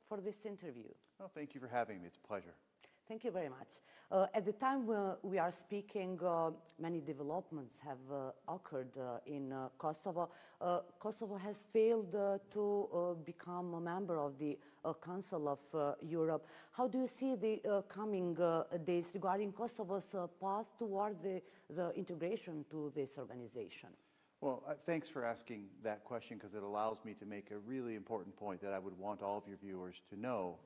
for this interview. Well, thank you for having me. It's a pleasure. Thank you very much. At the time we are speaking, many developments have occurred in Kosovo. Kosovo has failed to become a member of the Council of Europe. How do you see the coming days regarding Kosovo's path towards the integration to this organization? Well, thanks for asking that question, because it allows me to make a really important point that I would want all of your viewers to know.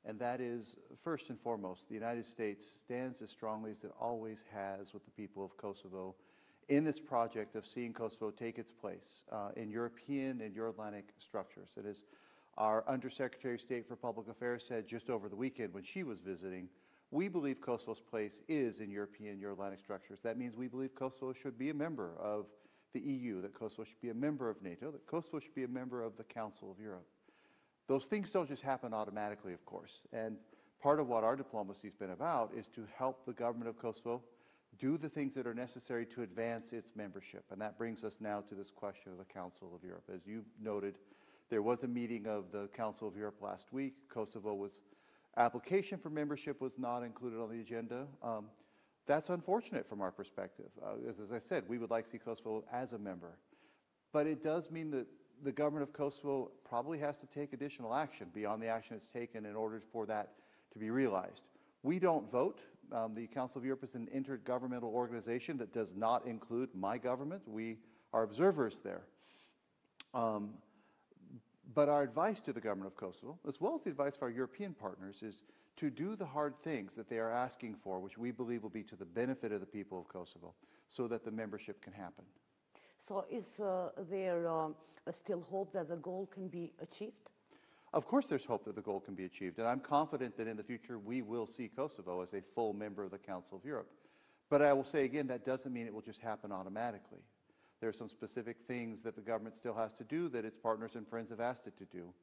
And that is, first and foremost, the United States stands as strongly as it always has with the people of Kosovo in this project of seeing Kosovo take its place in European and Euro-Atlantic structures. That is, our Undersecretary of State for Public Affairs said just over the weekend when she was visiting, we believe Kosovo's place is in European Euro-Atlantic structures. That means we believe Kosovo should be a member of the EU, that Kosovo should be a member of NATO, that Kosovo should be a member of the Council of Europe. Those things don't just happen automatically, of course, and part of what our diplomacy has been about is to help the government of Kosovo do the things that are necessary to advance its membership. And that brings us now to this question of the Council of Europe. As you noted, there was a meeting of the Council of Europe last week. Kosovo's application for membership was not included on the agenda. That's unfortunate from our perspective. As I said, we would like to see Kosovo as a member. But it does mean that the government of Kosovo probably has to take additional action beyond the action it's taken in order for that to be realized. We don't vote. The Council of Europe is an intergovernmental organization that does not include my government. We are observers there. But our advice to the government of Kosovo, as well as the advice of our European partners, is to do the hard things that they are asking for, which we believe will be to the benefit of the people of Kosovo, so that the membership can happen. So is there still hope that the goal can be achieved? Of course there's hope that the goal can be achieved, and I'm confident that in the future we will see Kosovo as a full member of the Council of Europe. But I will say again, that doesn't mean it will just happen automatically. There are some specific things that the government still has to do that its partners and friends have asked it to do.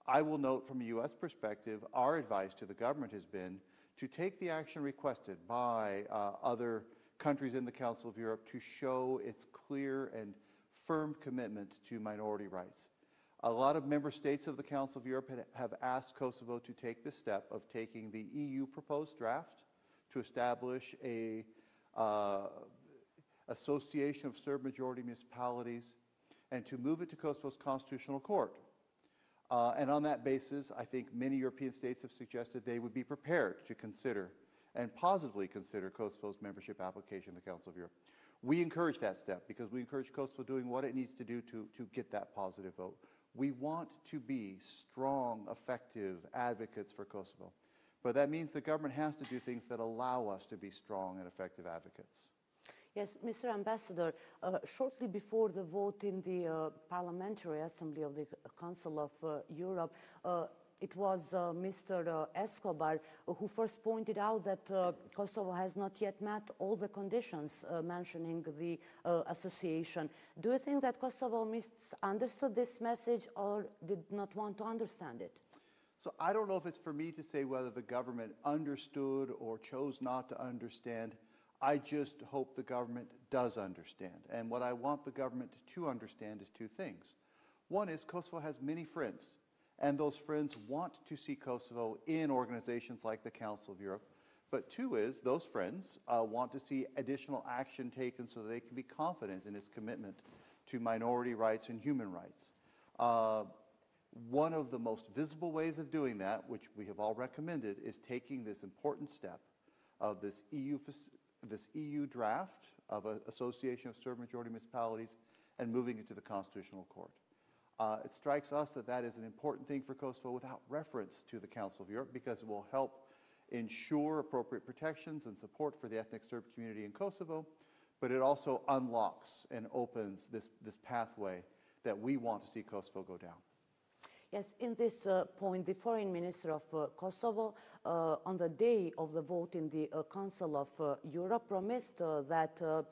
I will note from a U.S. perspective, our advice to the government has been to take the action requested by other countries in the Council of Europe to show its clear and firm commitment to minority rights. A lot of member states of the Council of Europe have asked Kosovo to take the step of taking the EU proposed draft to establish a association of Serb majority municipalities and to move it to Kosovo's constitutional court. And on that basis, I think many European states have suggested they would be prepared to consider and positively consider Kosovo's membership application in the Council of Europe. We encourage that step because we encourage Kosovo doing what it needs to do to get that positive vote. We want to be strong, effective advocates for Kosovo, but that means the government has to do things that allow us to be strong and effective advocates. Yes, Mr. Ambassador, shortly before the vote in the Parliamentary Assembly of the Council of Europe, it was Mr. Escobar who first pointed out that Kosovo has not yet met all the conditions mentioning the association. Do you think that Kosovo misunderstood this message or did not want to understand it? So I don't know if it's for me to say whether the government understood or chose not to understand. I just hope the government does understand. And what I want the government to understand is two things. One is Kosovo has many friends, and those friends want to see Kosovo in organizations like the Council of Europe. But two is those friends want to see additional action taken so that they can be confident in its commitment to minority rights and human rights. One of the most visible ways of doing that, which we have all recommended, is taking this important step of this EU draft of an Association of Serb Majority Municipalities and moving it to the Constitutional Court. It strikes us that that is an important thing for Kosovo without reference to the Council of Europe because it will help ensure appropriate protections and support for the ethnic Serb community in Kosovo, but it also unlocks and opens this pathway that we want to see Kosovo go down. Yes, in this point, the Foreign Minister of Kosovo, on the day of the vote in the Council of Europe, promised that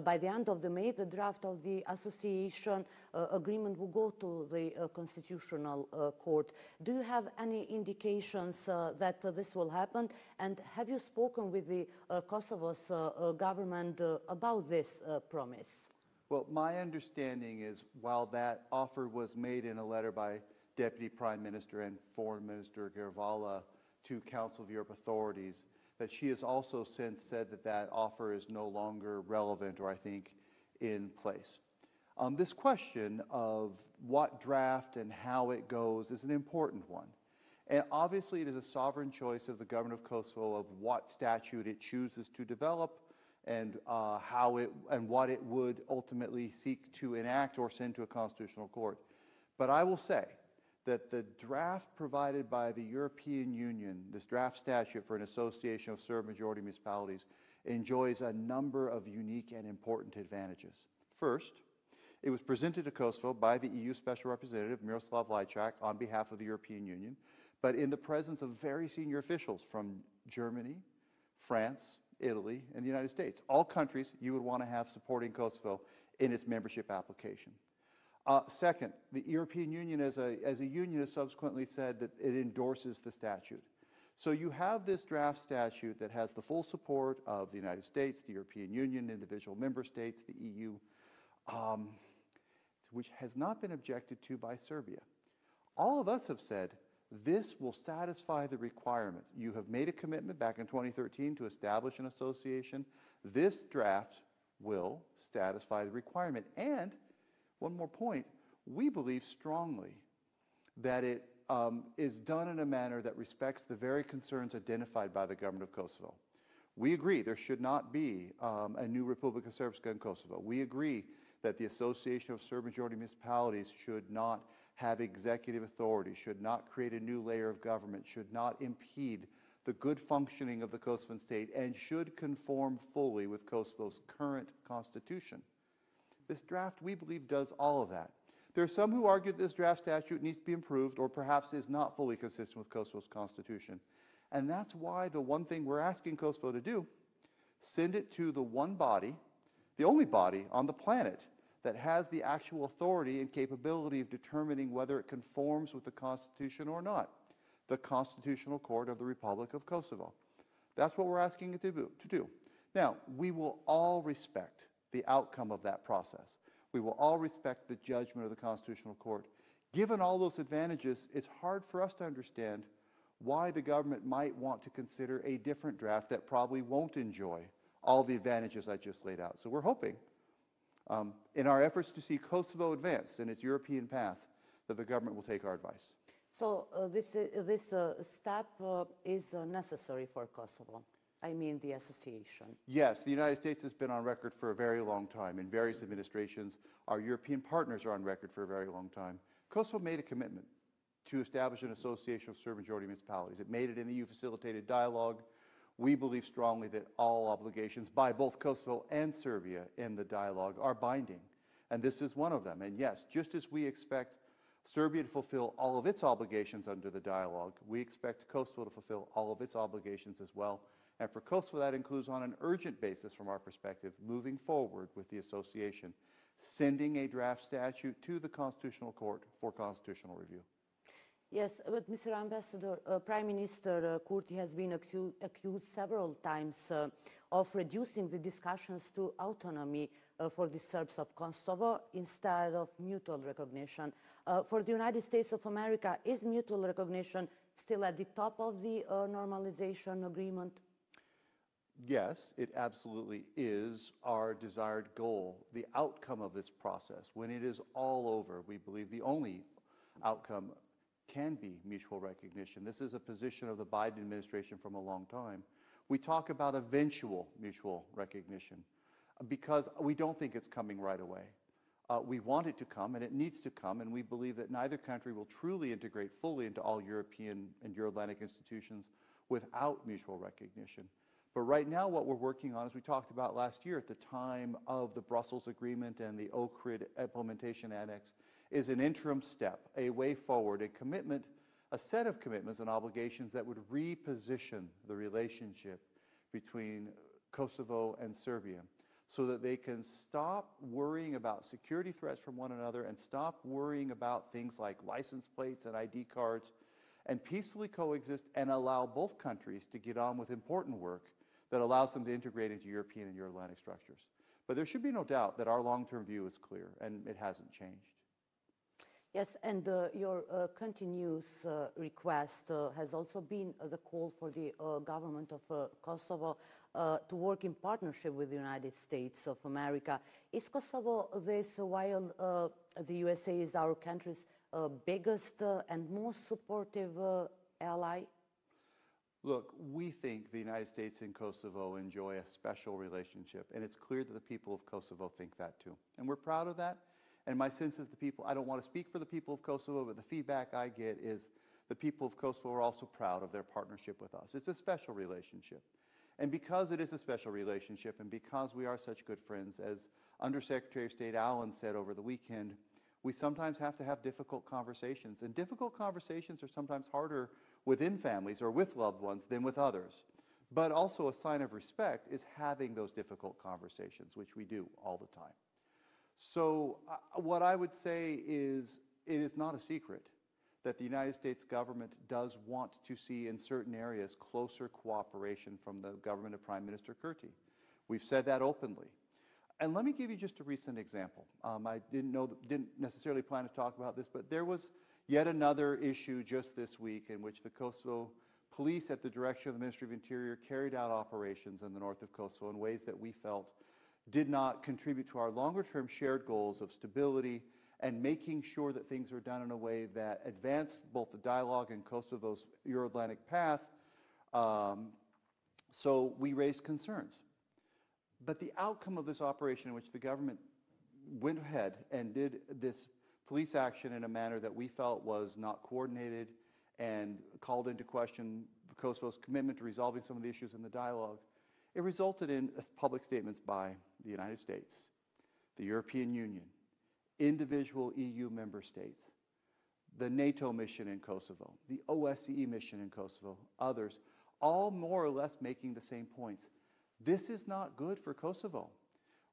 by the end of May, the draft of the association agreement will go to the Constitutional Court. Do you have any indications that this will happen? And have you spoken with the Kosovo's government about this promise? Well, my understanding is while that offer was made in a letter by Deputy Prime Minister and Foreign Minister 𝐫𝐭𝐤𝐥𝐢𝐯 to Council of Europe authorities, that she has also since said that that offer is no longer relevant or I think in place. This question of what draft and how it goes is an important one. And obviously it is a sovereign choice of the government of Kosovo of what statute it chooses to develop and what it would ultimately seek to enact or send to a constitutional court. But I will say that the draft provided by the European Union, this draft statute for an association of Serb majority municipalities, enjoys a number of unique and important advantages. First, it was presented to Kosovo by the EU Special Representative Miroslav Lajčák on behalf of the European Union, but in the presence of very senior officials from Germany, France, Italy, and the United States. All countries you would want to have supporting Kosovo in its membership application. Second, the European Union as a union has subsequently said that it endorses the statute. So you have this draft statute that has the full support of the United States, the European Union, individual member states, the EU, which has not been objected to by Serbia. All of us have said, this will satisfy the requirement. You have made a commitment back in 2013 to establish an association. This draft will satisfy the requirement. And one more point, we believe strongly that it is done in a manner that respects the very concerns identified by the government of Kosovo. We agree there should not be a new Republika Srpska in Kosovo. We agree that the Association of Serb Majority Municipalities should not have executive authority, should not create a new layer of government, should not impede the good functioning of the Kosovan state, and should conform fully with Kosovo's current constitution. This draft, we believe, does all of that. There are some who argue that this draft statute needs to be improved or perhaps is not fully consistent with Kosovo's constitution. And that's why the one thing we're asking Kosovo to do, send it to the one body, the only body on the planet that has the actual authority and capability of determining whether it conforms with the Constitution or not, the Constitutional Court of the Republic of Kosovo. That's what we're asking it to do. Now, we will all respect the outcome of that process. We will all respect the judgment of the Constitutional Court. Given all those advantages, it's hard for us to understand why the government might want to consider a different draft that probably won't enjoy all the advantages I just laid out. So we're hoping, in our efforts to see Kosovo advance in its European path, that the government will take our advice. So this step is necessary for Kosovo. I mean the association. Yes, the United States has been on record for a very long time in various administrations. Our European partners are on record for a very long time. Kosovo made a commitment to establish an association of Serb majority municipalities. It made it in the EU-facilitated dialogue. We believe strongly that all obligations by both Kosovo and Serbia in the dialogue are binding, and this is one of them. And yes, just as we expect Serbia to fulfill all of its obligations under the dialogue, we expect Kosovo to fulfill all of its obligations as well. And for Kosovo, that includes on an urgent basis from our perspective, moving forward with the association, sending a draft statute to the Constitutional Court for constitutional review. Yes, but Mr. Ambassador, Prime Minister Kurti has been accused several times of reducing the discussions to autonomy for the Serbs of Kosovo instead of mutual recognition. For the United States of America, is mutual recognition still at the top of the normalization agreement? Yes, it absolutely is our desired goal. The outcome of this process, when it is all over, we believe the only outcome can be mutual recognition. This is a position of the Biden administration from a long time. We talk about eventual mutual recognition because we don't think it's coming right away. We want it to come, and it needs to come, and we believe that neither country will truly integrate fully into all European and Euro-Atlantic institutions without mutual recognition. But right now what we're working on, as we talked about last year at the time of the Brussels Agreement and the OCRID Implementation Annex, is an interim step, a way forward, a commitment, a set of commitments and obligations that would reposition the relationship between Kosovo and Serbia so that they can stop worrying about security threats from one another and stop worrying about things like license plates and ID cards and peacefully coexist and allow both countries to get on with important work that allows them to integrate into European and Euro-Atlantic structures. But there should be no doubt that our long-term view is clear, and it hasn't changed. Yes, and your continuous request has also been the call for the government of Kosovo to work in partnership with the United States of America. Is Kosovo this while the USA is our country's biggest and most supportive ally? Look, we think the United States and Kosovo enjoy a special relationship, and it's clear that the people of Kosovo think that too. And we're proud of that. And my sense is the people, I don't want to speak for the people of Kosovo, but the feedback I get is the people of Kosovo are also proud of their partnership with us. It's a special relationship. And because it is a special relationship, and because we are such good friends, as Undersecretary of State Allen said over the weekend, we sometimes have to have difficult conversations. And difficult conversations are sometimes harder within families or with loved ones than with others. But also a sign of respect is having those difficult conversations, which we do all the time. So what I would say is it is not a secret that the United States government does want to see in certain areas closer cooperation from the government of Prime Minister Kurti. We've said that openly. And let me give you just a recent example. I didn't necessarily plan to talk about this, but there was yet another issue just this week in which the Kosovo police at the direction of the Ministry of Interior carried out operations in the north of Kosovo in ways that we felt did not contribute to our longer-term shared goals of stability and making sure that things are done in a way that advance both the dialogue and Kosovo's Euro-Atlantic path. So we raised concerns. But the outcome of this operation in which the government went ahead and did this police action in a manner that we felt was not coordinated and called into question Kosovo's commitment to resolving some of the issues in the dialogue, it resulted in public statements by the United States, the European Union, individual EU member states, the NATO mission in Kosovo, the OSCE mission in Kosovo, others, all more or less making the same points. This is not good for Kosovo.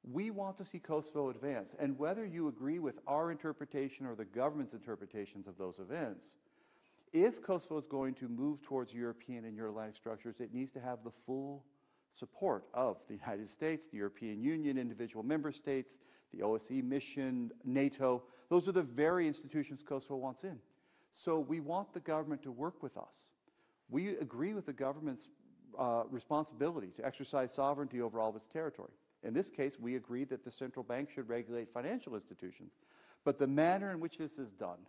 We want to see Kosovo advance, and whether you agree with our interpretation or the government's interpretations of those events, if Kosovo is going to move towards European and Euro-Atlantic structures, it needs to have the full support of the United States, the European Union, individual member states, the OSCE mission, NATO. Those are the very institutions Kosovo wants in. So we want the government to work with us. We agree with the government's responsibility to exercise sovereignty over all of its territory. In this case, we agree that the central bank should regulate financial institutions. But the manner in which this is done,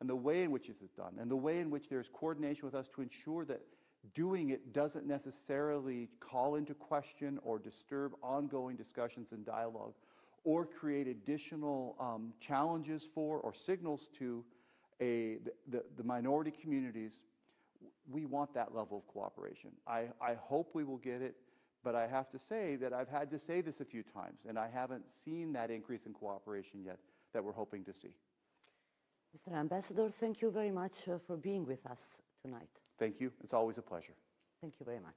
and the way in which this is done, and the way in which there's coordination with us to ensure that doing it doesn't necessarily call into question or disturb ongoing discussions and dialogue or create additional challenges for or signals to the minority communities, we want that level of cooperation. I hope we will get it, but I have to say that I've had to say this a few times, and I haven't seen that increase in cooperation yet that we're hoping to see. Mr. Ambassador, thank you very much for being with us tonight. Thank you. It's always a pleasure. Thank you very much.